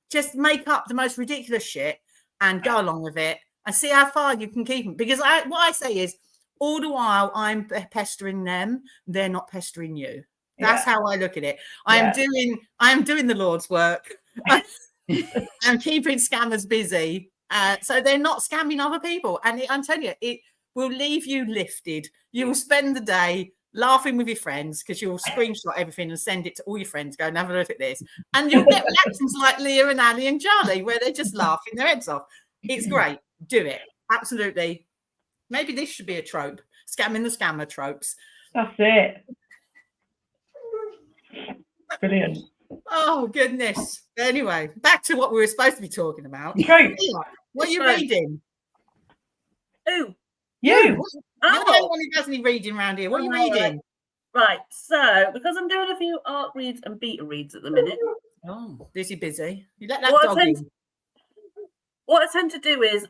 Just make up the most ridiculous shit and go along with it and see how far you can keep them. Because what I say is, all the while I'm pestering them, they're not pestering you. That's how I look at it. I am doing the Lord's work. I'm keeping scammers busy. So they're not scamming other people. And I'm telling you, it will leave you lifted. You will spend the day laughing with your friends because you'll screenshot everything and send it to all your friends. Go and have a look at this. And you'll get reactions like Leah and Ali and Charlie where they're just laughing their heads off. It's great. Do it. Absolutely. Maybe this should be a trope. Scamming the scammer tropes. That's it. Brilliant. Oh, goodness. Anyway, back to what we were supposed to be talking about. Tropes. What are you reading? Who? You. You're the only one who does any reading around here. What are you reading? Right. So, because I'm doing a few art reads and beta reads at the minute. Oh, busy. You let that dog in. What I tend to do is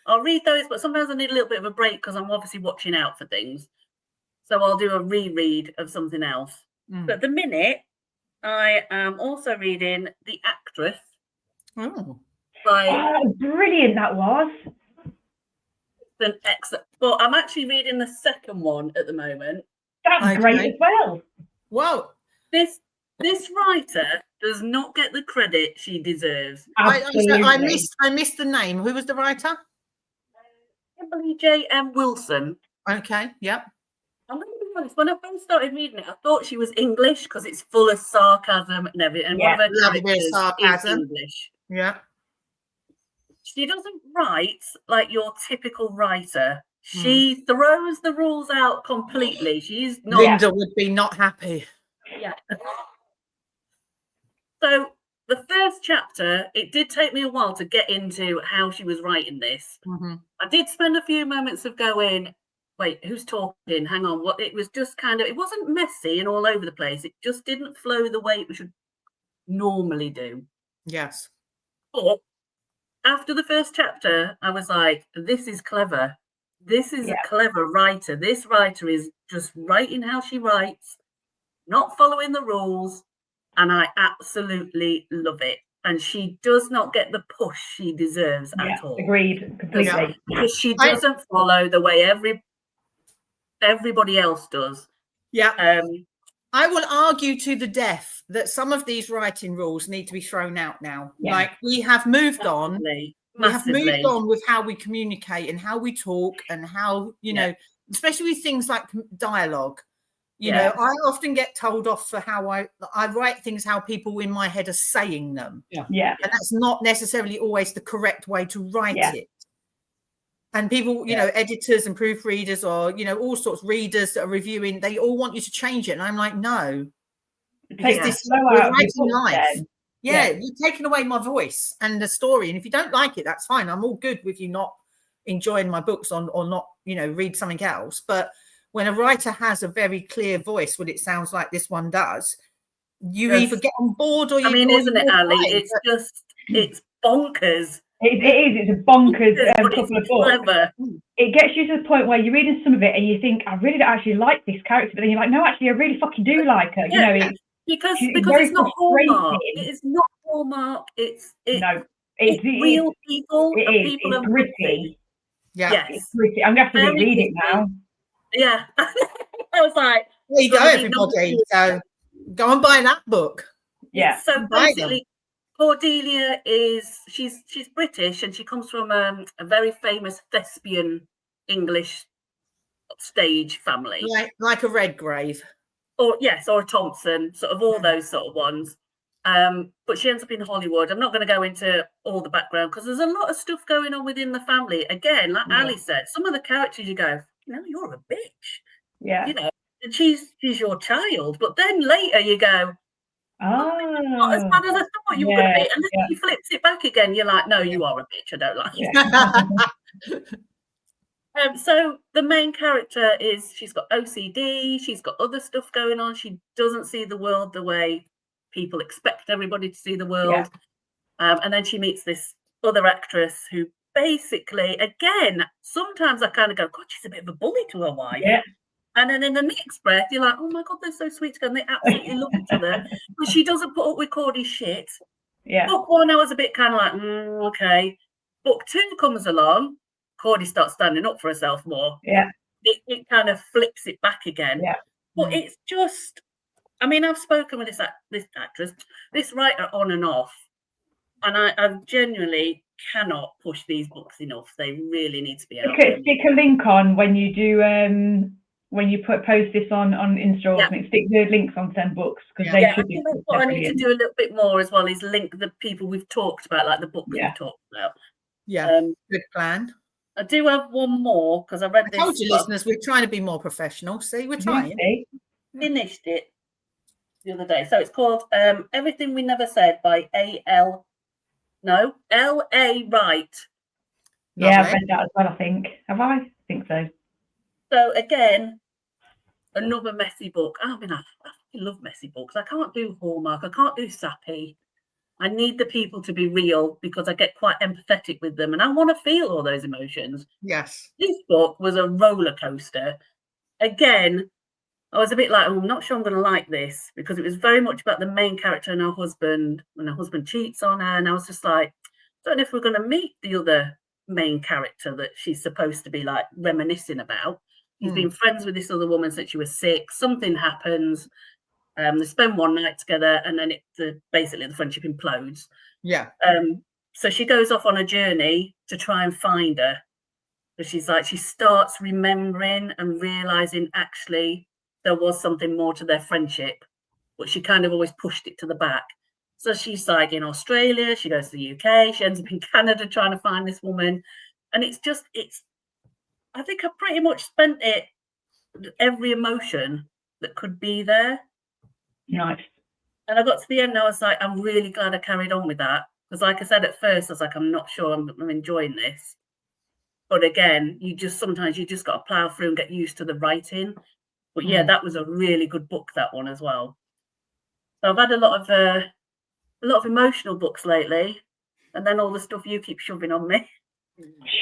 I'll read those, but sometimes I need a little bit of a break because I'm obviously watching out for things. So I'll do a reread of something else. But at the minute, I am also reading The Actress. Oh. Brilliant that was. excellent. But I'm actually reading the second one at the moment. That's great as well. Well, this writer does not get the credit she deserves. Absolutely. I missed the name. Who was the writer? Kimberly J.M. Wilson. Okay, yep. I'm going to be honest, when I first started reading it, I thought she was English because it's full of sarcasm and everything. And one of her characters is English. Yeah. She doesn't write like your typical writer. She throws the rules out completely. She's not. Linda would be not happy. Yeah. So the first chapter, it did take me a while to get into how she was writing this. I did spend a few moments of going, wait, who's talking? Hang on. What? It was just kind of, it wasn't messy and all over the place. It just didn't flow the way it should normally do. Yes. But after the first chapter, I was like, this is clever. This is a clever writer. This writer is just writing how she writes, not following the rules. And I absolutely love it. And she does not get the push she deserves at all. Agreed, completely. Because she doesn't follow the way everybody else does. Yeah. I will argue to the death that some of these writing rules need to be thrown out now. Yeah. Like we have moved on. We have moved on with how we communicate and how we talk and how, you know, especially with things like dialogue. You know, I often get told off for how I write things how people in my head are saying them. Yeah. And that's not necessarily always the correct way to write it. And people, you know, editors and proofreaders or, you know, all sorts of readers that are reviewing, they all want you to change it. And I'm like, no. Because this is writing life. Yeah, you're taking away my voice and the story. And if you don't like it, that's fine. I'm all good with you not enjoying my books or not, you know, read something else. But when a writer has a very clear voice, what it sounds like this one does, you either get on board or you. I mean, isn't it, Ali? It's bonkers. It is. It's a bonkers couple of books. Clever. It gets you to the point where you're reading some of it and you think, I really don't actually like this character, but then you're like, no, actually, I really fucking do like her. You know, because it's not Hallmark. It is not Hallmark. It's real people. It's gritty. Yeah, it's gritty. I'm going to have to read it now. Yeah, I was like, there you go, everybody. So go and buy that book. Yeah. So basically, Cordelia she's British and she comes from a very famous thespian English stage family, like a Redgrave, or a Thompson, sort of all those sort of ones. But she ends up in Hollywood. I'm not going to go into all the background because there's a lot of stuff going on within the family. Again, like Ali said, some of the characters you go, no, you're a bitch. Yeah. You know, and she's your child. But then later you go, not as bad as I thought you were going to be. And then she flips it back again. You're like, no, you are a bitch. I don't like you. So the main character she's got OCD. She's got other stuff going on. She doesn't see the world the way people expect everybody to see the world. And then she meets this other actress who basically, again, sometimes I kind of go, God, she's a bit of a bully to her wife. Yeah. And then in the next breath, you're like, oh my God, they're so sweet together. And they absolutely love each other. But she doesn't put up with Cordy's shit. Yeah. Book one, I was a bit kind of like, okay. Book two comes along. Cordy starts standing up for herself more. Yeah. It kind of flips it back again. Yeah. But it's just, I mean, I've spoken with this actress, this writer on and off. And I genuinely cannot push these books enough. They really need to be out. Stick a link on when you do when you post this on Insta or something. Stick the links on send books because they should be. What I need to do a little bit more as well is link the people we've talked about, like the books we've talked about. Yeah, good plan. I do have one more because I read this. I told you, listeners, we're trying to be more professional. See, we're trying. Finished it the other day. So it's called Everything We Never Said by L.A. Wright. Yeah, I've read that as well, I think. Have I? I think so. So again, another messy book. I mean, I love messy books. I can't do Hallmark. I can't do sappy. I need the people to be real because I get quite empathetic with them and I want to feel all those emotions. Yes. This book was a roller coaster. Again, I was a bit like, I'm not sure I'm going to like this because it was very much about the main character and her husband when her husband cheats on her. And I was just like, I don't know if we're going to meet the other main character that she's supposed to be like reminiscing about. She's been friends with this other woman since she was 6. Something happens. They spend one night together, and then basically the friendship implodes. Yeah. So she goes off on a journey to try and find her. But she starts remembering and realizing actually there was something more to their friendship, but she kind of always pushed it to the back. So she's like in Australia, she goes to the UK, she ends up in Canada trying to find this woman. And I think I pretty much spent every emotion that could be there. Nice. And I got to the end and I was like, I'm really glad I carried on with that. Because like I said at first, I was like, I'm not sure I'm enjoying this. But again, sometimes you just got to plow through and get used to the writing. But yeah, that was a really good book, that one as well. So I've had a lot of emotional books lately, and then all the stuff you keep shoving on me.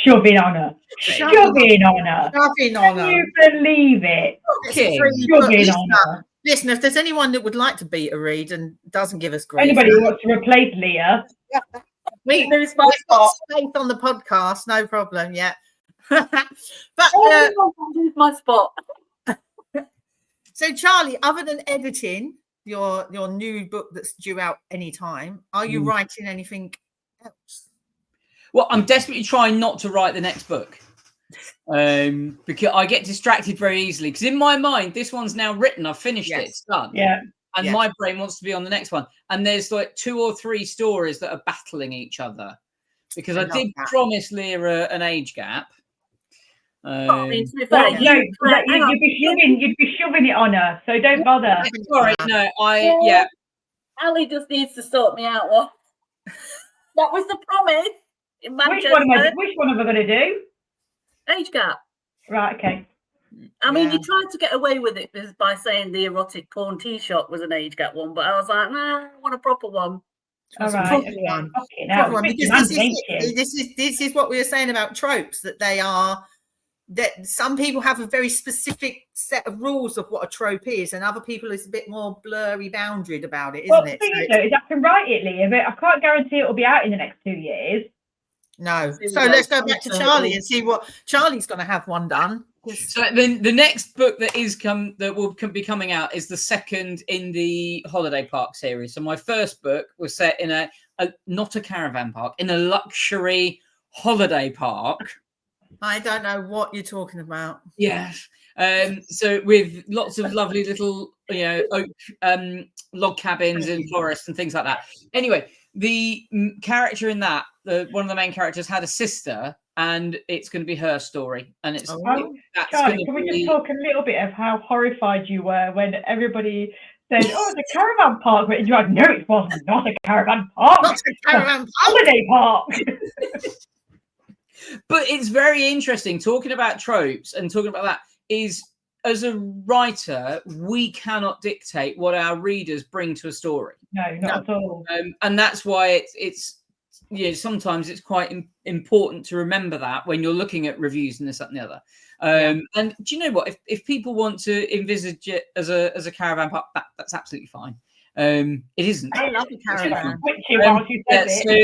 Shoving on her. Shoving on her. Can you believe it? Okay. Shoving on her. Listen, if there's anyone that would like to beat a read and doesn't give us grief, anybody who wants to replace Leah, we lose my spot. Space on the podcast, no problem. Yeah, but lose my spot. So, Charlie, other than editing your new book that's due out any time, are you writing anything else? Well, I'm desperately trying not to write the next book. Because I get distracted very easily, because in my mind this one's now written, I've finished it, it's done, and my brain wants to be on the next one, and there's like 2 or 3 stories that are battling each other, because I did promise Leah an age gap. You'd be shoving it on her, so don't bother. Sorry, no, Ali just needs to sort me out. What that was the promise in Manchester. Which one am I going to do? Age gap. Right, okay. I mean, you tried to get away with it by saying the erotic porn tea shop was an age gap one, but I was like, nah, I want a proper one. All right. This is what we were saying about tropes, that some people have a very specific set of rules of what a trope is, and other people is a bit more blurry boundaried about it, isn't it? Is I can write it, Leah, but I can't guarantee it will be out in the next 2 years. No. So let's go back to Charlie and see what Charlie's going to have one done. So the next book that will be coming out is the second in the holiday park series. So my first book was set in a not a caravan park, in a luxury holiday park. I don't know what you're talking about. Yes. So with lots of lovely little, oak log cabins and forests and things like that. Anyway, the character in that, one of the main characters had a sister, and it's going to be her story. And it's Charlie, can we just talk a little bit of how horrified you were when everybody said, "Oh, it's a caravan park," but you're like, "No, it wasn't. Not a caravan park. Not a caravan holiday park." But it's very interesting talking about tropes and talking about that. Is, as a writer, we cannot dictate what our readers bring to a story. No, not at all. And that's why it's sometimes it's quite important to remember that when you're looking at reviews and this, that, and the other. And do you know what? If people want to envisage it as a caravan park, that's absolutely fine. It isn't. I love a caravan. So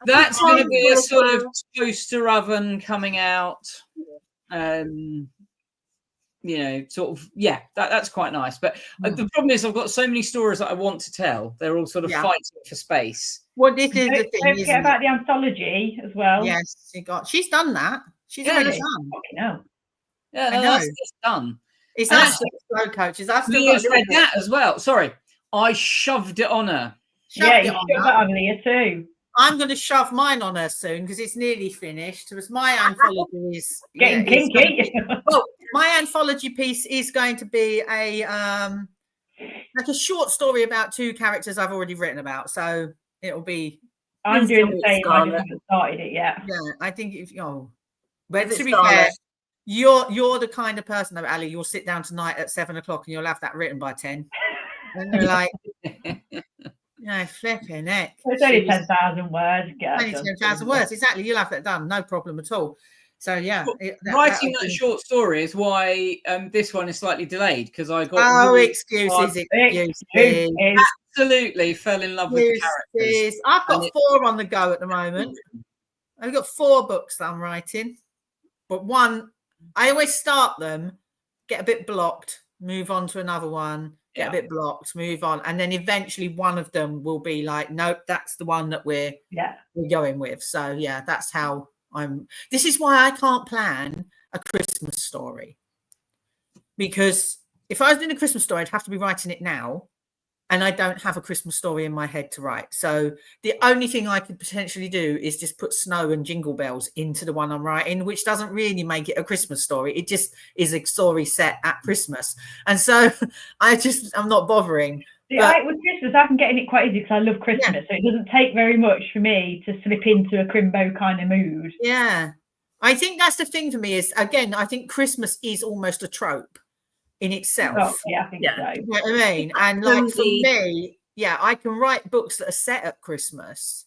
that's going to be a sort of toaster oven coming out. That's quite nice. But the problem is I've got so many stories that I want to tell. They're all sort of fighting for space. Well, this is the thing. Don't forget about the anthology as well. Yes, she's done that. She's already done. No. Yeah, that's done. It's actually slow coaches. I've still Leah's read that as well. Sorry, I shoved it on her. You shoved that on Leah too. I'm going to shove mine on her soon because it's nearly finished. Because my anthology is getting kinky. Well, my anthology piece is going to be a short story about 2 characters I've already written about. So it'll be. I'm doing the same. I just haven't started it yet. Yeah, I think but to be fair, you're the kind of person, though, Ali. You'll sit down tonight at 7 o'clock and you'll have that written by 10. And you're like. Flipping heck. It's only 10,000 words. Only 10,000 words, exactly. You'll have that done, no problem at all. So writing that short story is why this one is slightly delayed, because I got excuses. Absolutely fell in love with the characters. I've got 4 on the go at the moment. I've got 4 books that I'm writing, but one, I always start them, get a bit blocked, move on to another one, get a bit blocked, move on, and then eventually one of them will be like, nope, that's the one that we're going with. So yeah, that's how this is why I can't plan a Christmas story, because if I was doing a Christmas story, I'd have to be writing it now, and I don't have a Christmas story in my head to write. So the only thing I could potentially do is just put snow and jingle bells into the one I'm writing, which doesn't really make it a Christmas story. It just is a story set at Christmas. And so I'm not bothering. With Christmas, I can get in it quite easy because I love Christmas. So it doesn't take very much for me to slip into a crimbo kind of mood. Yeah. I think that's the thing for me is, again, I think Christmas is almost a trope in itself. Oh, yeah, I think so. You know what I mean? And like for me, I can write books that are set at Christmas,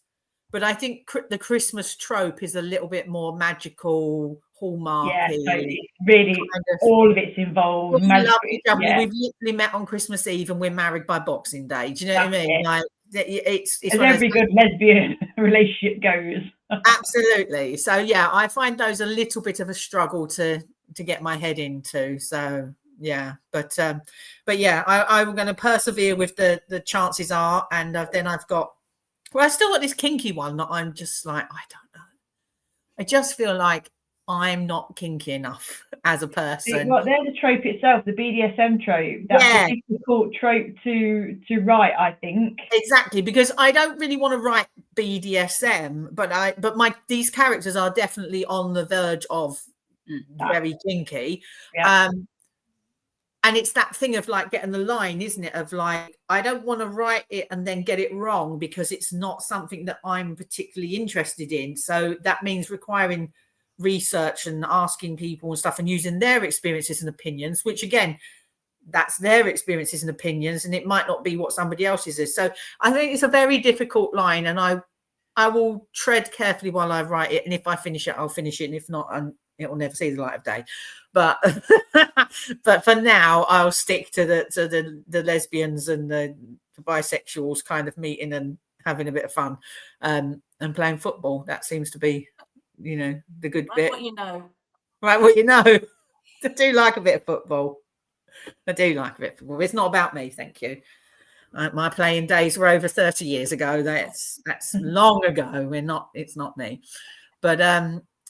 but I think the Christmas trope is a little bit more magical, hallmark. Yeah, so it's really all of it's involved. We love each other. We've literally met on Christmas Eve and we're married by Boxing Day. Do you know what I mean? Like it's as every good lesbian relationship goes. Absolutely. So yeah, I find those a little bit of a struggle to get my head into. So yeah, but yeah, I'm going to persevere with the chances are, and then I've got, I still got this kinky one that I'm just like, I don't know. I just feel like I'm not kinky enough as a person. Well, there's a trope itself, the BDSM trope. That's a difficult trope to write, I think. Exactly, because I don't really want to write BDSM, but these characters are definitely on the verge of very kinky. Yeah. And it's that thing of like getting the line, isn't it? Of like, I don't want to write it and then get it wrong because it's not something that I'm particularly interested in. So that means requiring research and asking people and stuff and using their experiences and opinions, which again, that's their experiences and opinions, and it might not be what somebody else's is. So I think it's a very difficult line, and I will tread carefully while I write it. And if I finish it, I'll finish it. And if not, it will never see the light of day. But but for now, I'll stick to the lesbians and the bisexuals kind of meeting and having a bit of fun and playing football. That seems to be, the good bit. What you know. Right, what you know. I do like a bit of football. I do like a bit of football. It's not about me, thank you. My playing days were over 30 years ago. That's long ago. It's not me. But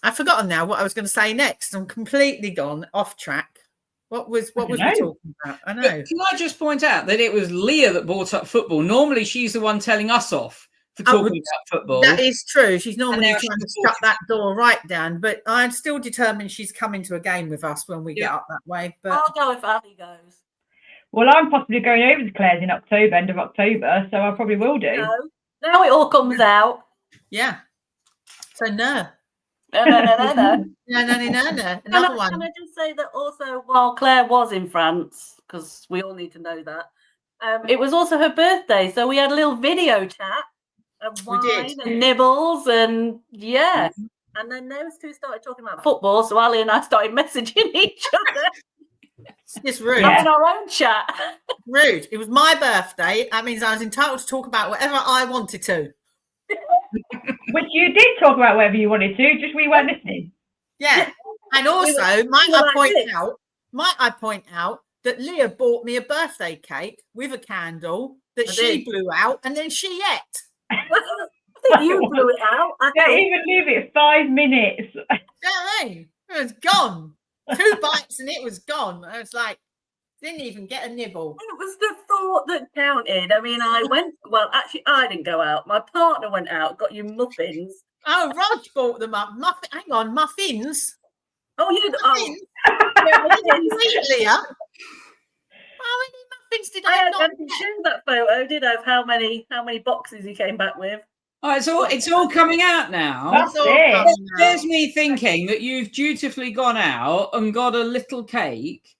I've forgotten now what I was going to say next. I'm completely gone off track. What was we talking about? I know. But can I just point out that it was Leah that brought up football? Normally she's the one telling us off for talking about football. That is true. She's normally trying to shut that door right down. But I'm still determined she's coming to a game with us when we get up that way. But I'll go if Ali goes. Well, I'm possibly going over to Claire's in October, end of October, so I probably will do. No. Now it all comes out. Yeah. So no. No. No. Another one. Can I just say that also while Claire was in France, because we all need to know that, it was also her birthday, so we had a little video chat of wine and nibbles and and then those two started talking about football, so Ali and I started messaging each other. It's rude. Having our own chat. Rude. It was my birthday. That means I was entitled to talk about whatever I wanted to. Which you did talk about whatever you wanted to, just we weren't listening. Yeah. And also, might I point out that Leah bought me a birthday cake with a candle that she blew out and then she ate. I think you blew it out. I didn't even leave it 5 minutes. Yeah, it was gone. 2 bites and it was gone. I was like, didn't even get a nibble. It was the thought that counted. I mean, actually, I didn't go out. My partner went out, got you muffins. Oh, Rog bought them up. Hang on, muffins? Oh, you muffins? Leah. How many muffins did I not? I didn't show that photo, did I, of how many boxes he came back with? Oh, it's all coming out now. That's it. There's me thinking that you've dutifully gone out and got a little cake,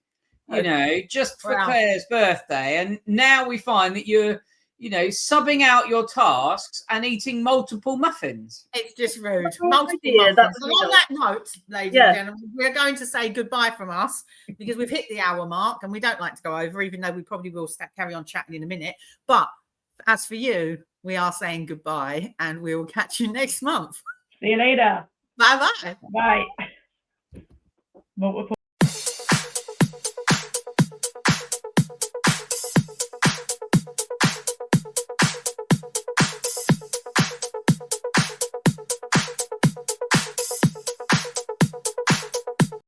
just for Claire's birthday. And now we find that you're, subbing out your tasks and eating multiple muffins. It's just rude. Multiple muffins. And on that note, ladies and gentlemen, we're going to say goodbye from us because we've hit the hour mark and we don't like to go over, even though we probably will carry on chatting in a minute. But as for you, we are saying goodbye and we will catch you next month. See you later. Bye-bye. Bye. Multiple